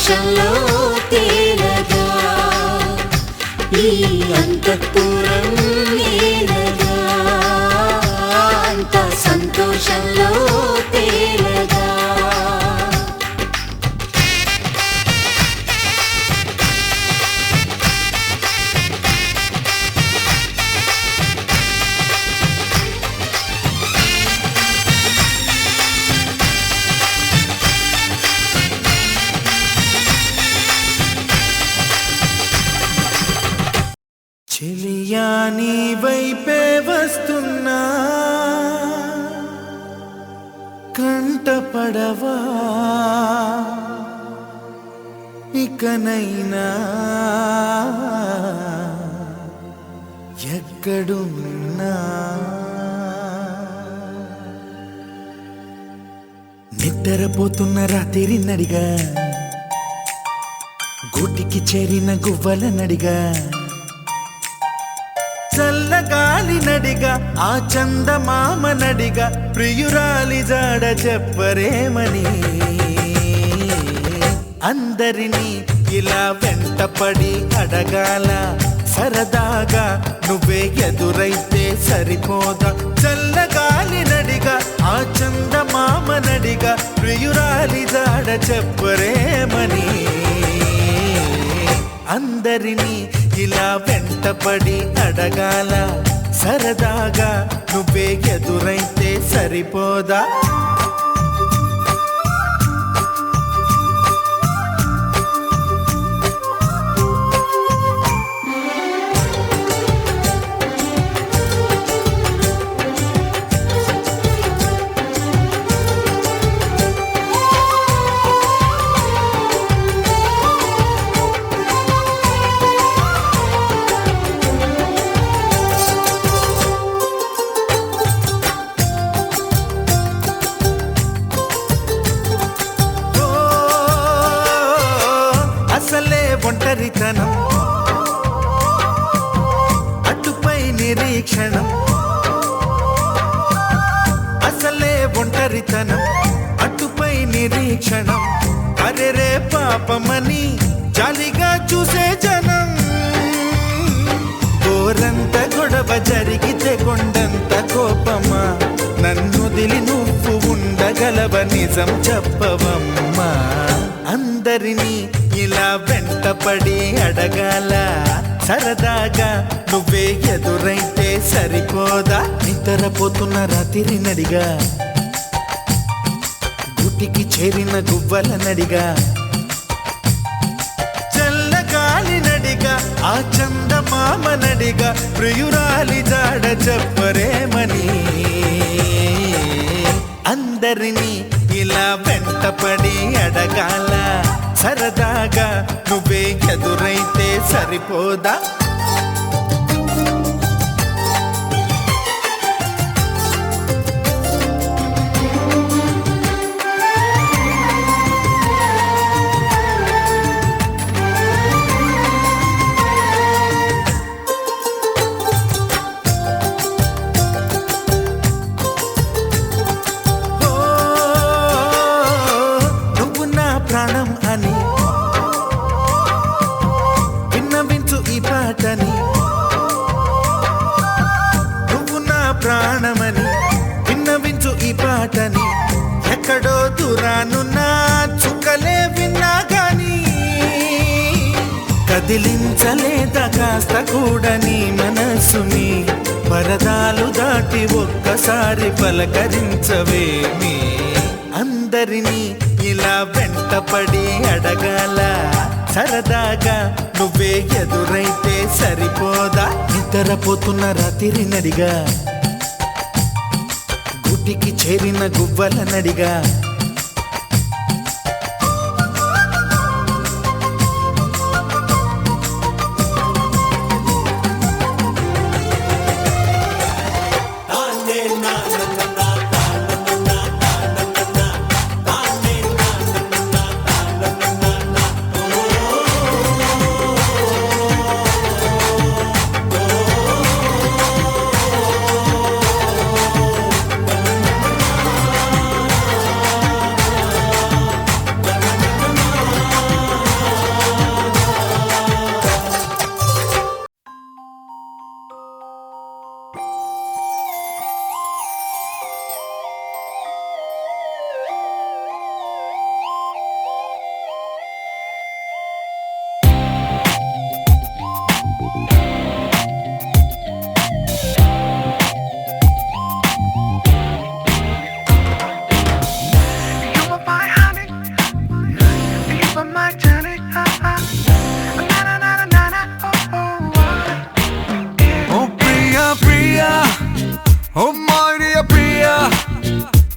సంతోషంలో తేలగా ఈ అంతఃపురం నేలగా అంత సంతోషంలో తేలగా చెలియా నీ వైపే వస్తున్నా కంటపడవా ఇకనైనా ఎక్కడున్నా నిద్రపోతున్న రాత్రి నడిగా గూటికి చేరిన గువ్వల నడిగా చల్లగాలి నడిగా ఆ చందమామ నడిగా ప్రియురాలి జాడ చెప్పరేమని అందరినీ ఇలా వెంటపడి అడగాల సరదాగా నువ్వే ఎదురైతే సరిపోదా చల్లగాలి నడిగా ఆ చందమామ నడిగా ప్రియురాలి జాడ చెప్పరేమని అందరినీ ఇలా వెంటపడి అడగాల సరదాగా నువ్వే ఎదురైతే సరిపోదా ఒంటరితనం అటుపై నిరీక్షణం అసలే ఒంటరితనం అటుపై నిరీక్షణం అరెరే పాపమని జాలిగా చూసే జనం గోరంత గొడవ జరిగితే కొండంత కోపమా నన్నుదిలి నువ్వు ఉండగలవ నిజం చెప్పవమ్మా అందరినీ ఇలా వెంటపడి అడగాల సరదాగా నువ్వే ఎదురైతే సరిపోదా నిద్రపోతున్న రాత్రి నడిగా గుటికి చేరిన గువ్వల నడిగా చల్లగాలి నడిగా ఆ చందమామ నడిగా ప్రియురాలి జాడ చెప్పరేమని అందరినీ ఇలా వెంటపడి అడగాల సరదాగా నువ్వే ఎదురైతే సరిపోదా ప్రాణం అని విన్నవించు ఈ పాటని నువ్వు నా ప్రాణమని విన్నవించు ఈ పాటని ఎక్కడో దూరానున్నా చుక్కలే విన్నా గాని కదిలించలేదా కాస్త కూడా నీ మనసుని పరదాలు దాటి ఒక్కసారి పలకరించవేమి అందరినీ ఇలా వెంటపడి అడగాల సరదాగా నువ్వే ఎదురైతే సరిపోదా నిద్రపోతున్న రాత్రి నడిగా గుటికి చేరిన గువ్వల నడిగా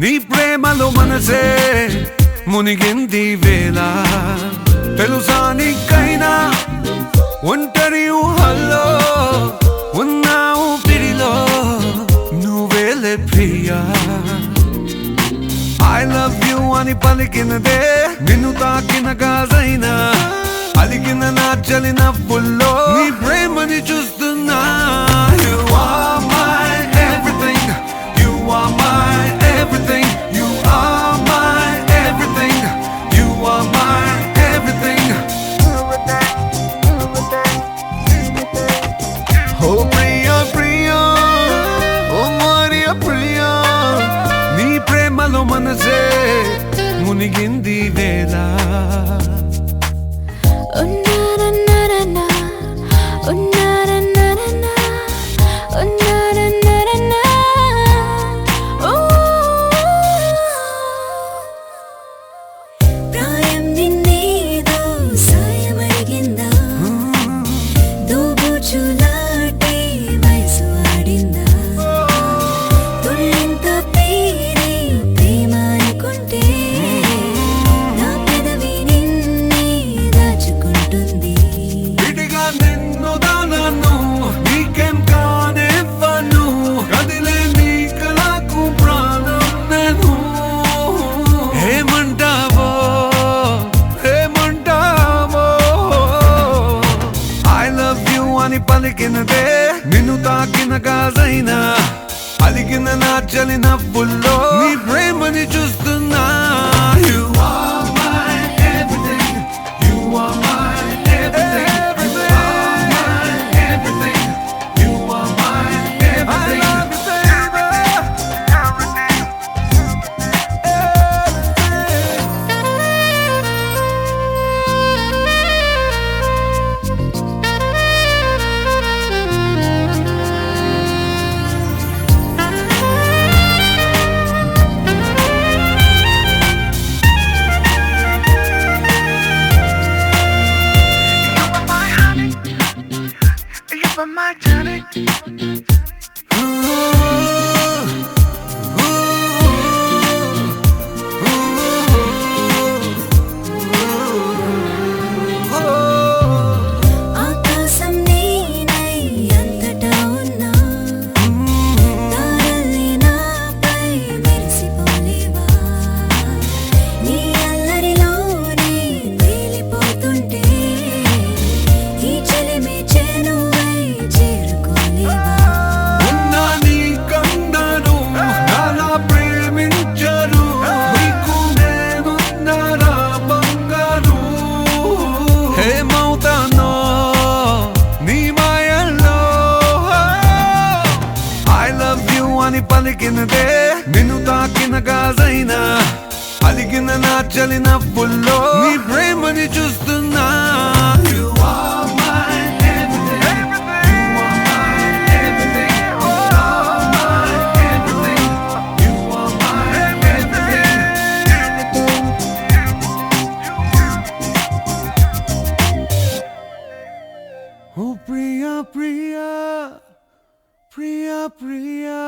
నీ ప్రేమలో మనసే మునిగింది వేళ తెలుసా నీకైనా ఒంటరి ఊహల్లో ఉన్నావు పిడిలో నువ్వేలే ప్రియా I love you అని పలికినదే నిన్ను తాకిన గాజైనా అలిగిన నా చలిన పుల్లో నీ ప్రేమని చూస్తున్నా You are my everything You are my everything You are my everything You are my everything Oh Priya Priya Oh Maria Priya నీ ప్రేమలో మనసే మునిగింది వేళ ప్రాయం నిన్నేదో సాయమడిగిందా దూబుచులాటే వయసు ఆడిందా తుళ్ళింత పేరే ప్రేమ అనుకుంటే నా పెదవి నిన్నే దాచుకుంటుంది విడిగా నిన్ను దానను నీకేం కానివ్వను కదిలే నీ కళకు ప్రాణం నేను ఏమంటావో ఏమంటావో I love you అని పలికినదే నిన్ను తాకిన గాజైనా అలిగిన నా చలిన పుల్లో నీ ప్రేమని చూస్తున్నా You are my everything You are my everything You are my everything You are my everything I love you baby ఆకాశం నేనై అంతటా ఉన్నా తారల్ని నాపై మెరిసిపోలేవా నీ అల్లరిలోనే తేలిపోతుంటే ఈ చెలిమి చేనువై చేరుకోలేవా ఉన్నా నీ కన్నాను నాలా ప్రేమించరు నీకు నేనున్నారా బంగారు ఏమవుతానో నీ మాయల్లో I love you అని పలికినదే నిన్ను తాకిన గాజైనా అలిగిన నా చలిన పుల్లో నీ ప్రేమని చూస్తున్నా You are my everything You are my everything You are my everything You are my everything Oh Priya Priya Priya Priya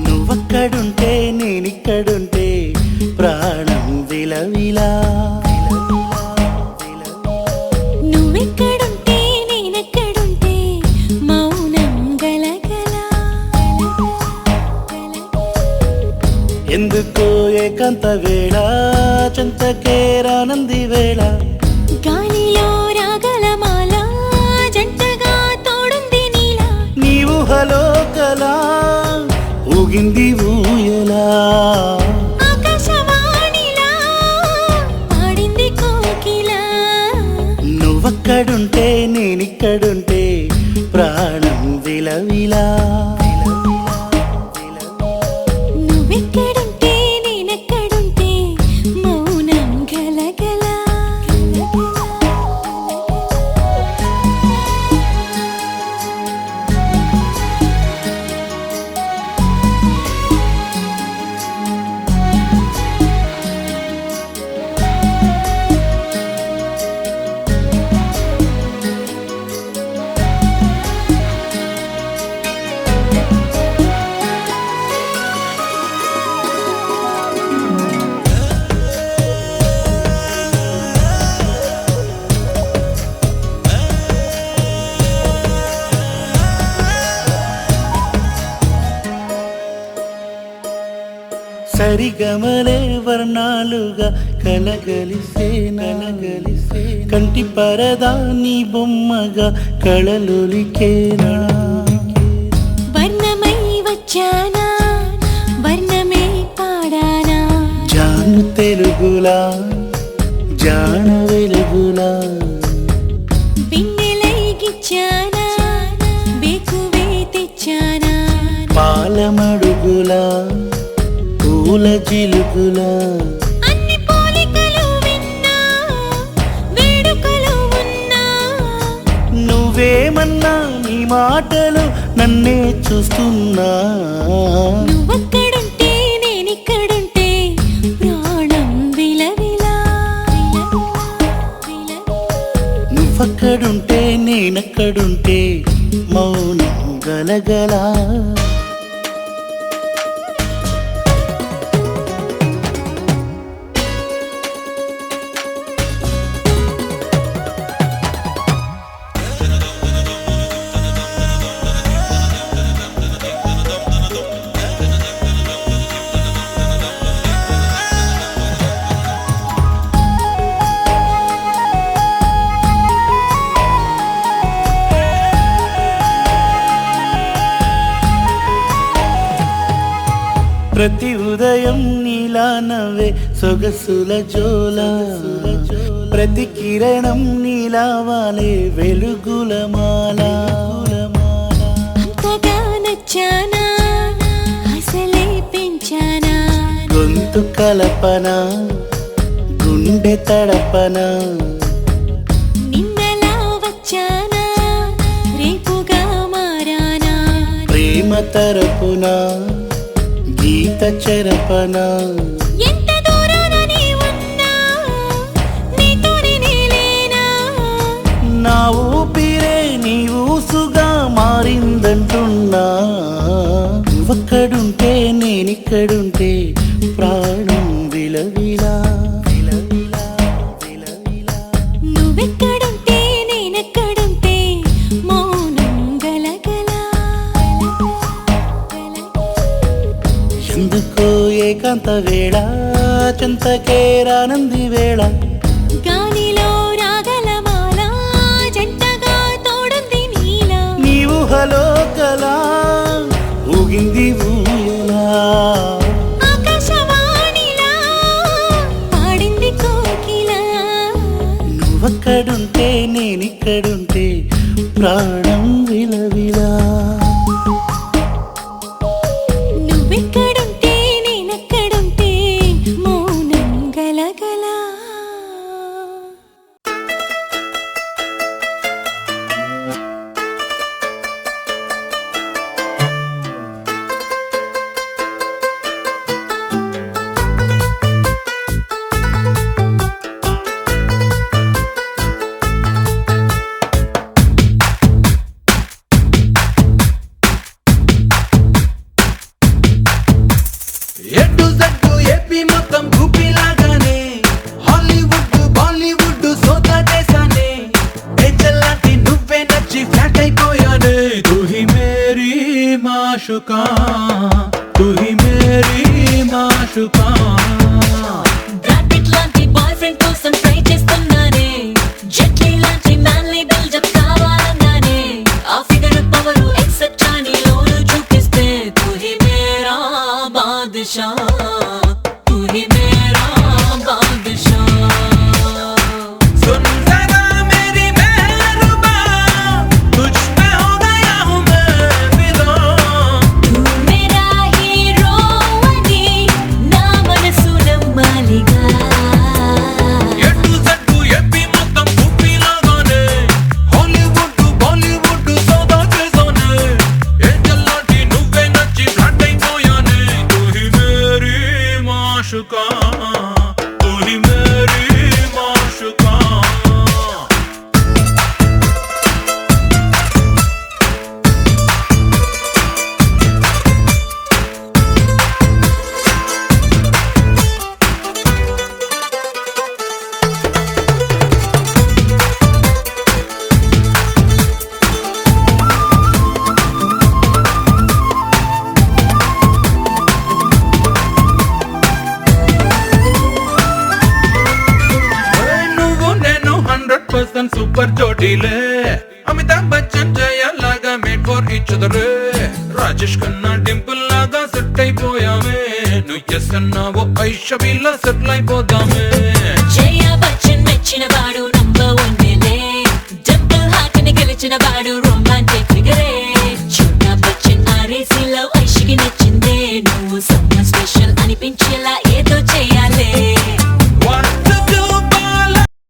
నువ్వక్కడుంటే నేనిక్కడుంటే ప్రాణం విలవిలా నువ్వెక్కడుంటే నేనెక్కడుంటే మౌనం గలగల ఎందుకో ఏకాంత వేళ చెంతకే రానంది వేళ గాలిలో రాగలమాల జంటగా తోడుంది నీలా నీ ఊహలో కలా ఊగింది ఊయలా ఆకాశ నువ్వెక్కడుంటే నేనిక్కడుంటే ప్రాణం విలవిలా. నువ్వెక్కడుంటే నేనెక్కడుంటే మౌనం గలగల. సరిగమలే వర్ణాలుగా కలగలిసే నలగలిసే కంటి పరదా నీ బొమ్మగా కళలొలికేనా. వర్ణమై వచ్చానా వర్ణమే పాడానా. జాను తెలుగులా జాన వెలుగులా బిన్నెలై గిచ్చానా బేకువే తెచ్చానా. పాలమడుగులా పూల జిలుగులా అన్ని పోలికలు విన్నా వేడుకలు ఉన్నా. నువ్వేమన్నా నీ మాటలు నన్నే చూస్తున్నా. నువ్వక్కడుంటే నేనిక్కడుంటే ప్రాణం విలవిలా. నువ్వక్కడుంటే నేనక్కడుంటే మౌనం గలగలా. ప్రతి ఉదయం నీలా నవ్వే సొగసుల జోల. ప్రతి కిరణం నీలా వాలే వెలుగుల మాల. అంతగా నచ్చానా అసలే పెంచానా. గొంతు కలపన గుండె తడపన నిన్నలా వచ్చానా రేపుగా మారానా. ప్రేమ తరపున గీత చెరపన. ఎంత దూరాన నీ ఉన్నా నీతోనే నేలేనా. నా ఊపిరే నీ ఊసుగా మారిందంటున్నా. నువ్వక్కడుంటే నేనిక్కడుంటే ప్రాణం విలవిలా. నువ్వెక్కడుంటే నేనెక్కడుంటే మౌనం గలగల. ఎందుకో ఏకాంత వేళ చెంతకే రానంది వేళ. గాలిలో రాగలమాల జంటగా తోడుంది నీలా. నీ ఊహలో కలా ఊగింది ఊయలా. ఆకాశవాణిలా పాడింది కోకిలా. నువ్వక్కడుంటే నేనిక్కడుంటే ప్రాణం విలవిలా. నువ్వెక్కడుంటే నేనెక్కడుంటే మౌనం గలగల. ఎటు జట్టు ఏపీ మొత్తం భూపిలాగానే హాలీవుడ్ బాలీవుడ్ సోదా చేశానే. ఏంజల్ లాంటి నువ్వే నచ్చి ఫ్లాట్ అయిపోయానే. తు హీ మేరీ మాషుకా తు హీ మేరీ మాషుకా. బ్రాకెట్ లాంటి బాయ్ ఫ్రెండ్ కోసం ట్రై చేస్తున్నానే. జెట్లీ లాంటి మ్యాన్లీ బిల్డప్ కావాలన్నానే. ఆ ఫిగర్ పవర్ ఎక్సెట్రా నీలోను చూపిస్తే తు he Mera Badshah to he మేరా బాద్షా. सुन जरा मेरी बहन 100% సూపర్ జోడీలే అమితాబ్ బచ్చన్ జయ లాగా made for each other Rajesh Khanna Dimple లాగా సెట్ అయిపోయామే నువ్వు ఎస్ అన్నావో ఐషబీలా సెటిల్ అయిపోదామే జయ బచ్చన్ మెచ్చిన వాడు నంబర్ 1 డింపుల్ హార్ట్ ని గెలిచిన వాడు రొమాంటిక్